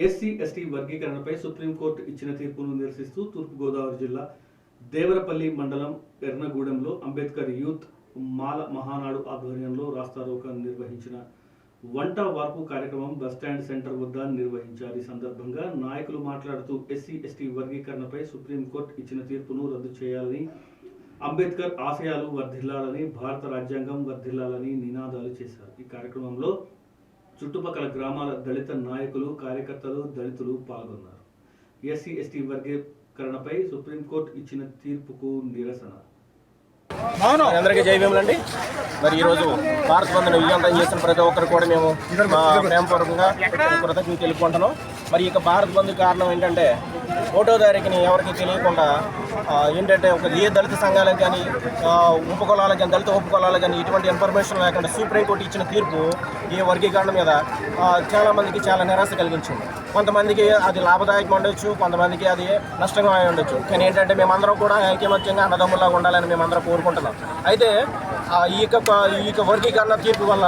SC ST వర్గీకరణపై supreme court ఇచ్చిన తీర్పును నిరసిస్తూ తూర్పుగోదావరి జిల్లా దేవరపల్లి మండలం ఎర్నగూడెంలో అంబేద్కర్ యూత్ మాల మహానాడు ఆధ్వర్యంలో రాస్తారోకో నిర్వహించిన వంట వార్పు కార్యక్రమం బస్టాండ్ సెంటర్ వద్ద నిర్వహించారు. ఈ సందర్భంగా నాయకులు మాట్లాడుతూ ఎస్సీ ఎస్టీ వర్గీకరణపై సుప్రీంకోర్టు ఇచ్చిన తీర్పును రద్దు చేయాలని, అంబేద్కర్ ఆశయాలు వర్ధిల్లాలని, భారత రాజ్యాంగం వర్ధిల్లాలని నినాదాలు చేశారు. ఈ కార్యక్రమంలో చుట్టుపక్కల గ్రామాల దళిత నాయకులు, కార్యకర్తలు, దళితులు పాల్గొన్నారు. ఎస్సీ ఎస్టీ వర్గీకరణపై సుప్రీంకోర్టు ఇచ్చిన తీర్పుకు నిరసన. అందరికీ జై భీములండి. మరి ఈరోజు భారత్ బంద్ను విజయవంతం చేసిన ప్రతి ఒక్కరు కూడా మేము ప్రేమపూర్వకంగా కృతజ్ఞతలు తెలుపుకుంటున్నాం. మరి ఇక భారత్ బంద్ కారణం ఏంటంటే 1వ తారీఖుని ఎవరికి తెలియకుండా ఏంటంటే ఒక ఏ దళిత సంఘాలకు కానీ ఉపకులాలకు కానీ దళిత ఉపకులాలకు కానీ ఇటువంటి ఇన్ఫర్మేషన్ లేకుండా సుప్రీంకోర్టు ఇచ్చిన తీర్పు ఈ వర్గీకరణ మీద చాలామందికి చాలా నిరాశ కలిగించింది. కొంతమందికి అది లాభదాయకం ఉండొచ్చు, కొంతమందికి అది నష్టంగా ఉండొచ్చు. కానీ ఏంటంటే మేమందరం కూడా ఐకమత్యంగా అన్నదమ్ములాగా ఉండాలని మేమందరం కోరుకుంటున్నాం. అయితే ఈ యొక్క వర్గీకరణ తీర్పు వల్ల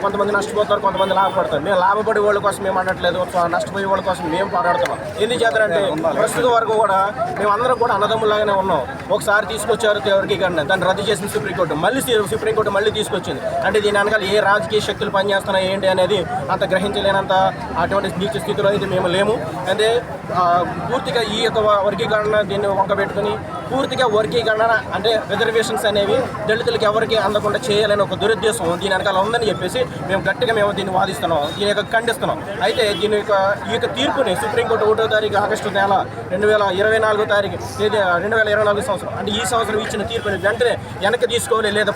కొంతమంది నష్టపోతారు, కొంతమంది లాభపడతారు. మేము లాభపడే వాళ్ళ కోసం మేము అనట్లేదు, నష్టపోయే వాళ్ళ కోసం మేము పోరాడుతున్నాం. ఎందుకు చేద్దారంటే ప్రస్తుతం వరకు కూడా మేమందరం కూడా అన్నదమ్ములాగానే ఉన్నాం. ఒకసారి తీసుకొచ్చారు వర్గీకరణ, దాన్ని రద్దు చేసిన సుప్రీంకోర్టు మళ్ళీ తీసుకొచ్చింది. అంటే దీని వెనకాల ఏ రాజకీయ శక్తులు పనిచేస్తున్నాయి ఏంటి అనేది అంత గ్రహించలేనంత అటువంటి నీచ స్థితిలో అయితే మేము లేము. అంటే పూర్తిగా ఈ యొక్క వర్గీకరణ దీన్ని వంకబెట్టుకుని పూర్తిగా వర్గీకరణ అంటే రిజర్వేషన్స్ అనేవి దళితులకి ఎవరికి అందకుండా చేయాలని ఒక దురుద్దేశం దీని వెనకాల ఉందని చెప్పేసి మేము గట్టిగా దీన్ని వాదిస్తున్నాం, దీని యొక్క ఖండిస్తున్నాం. అయితే ఈ యొక్క తీర్పుని సుప్రీంకోర్టు 1వ తారీఖు ఆగస్టు నెల 2024 సంవత్సరం అంటే ఈ సంవత్సరం ఇచ్చిన తీర్పుని వెంటనే వెనక్కి తీసుకోవాలి, లేదా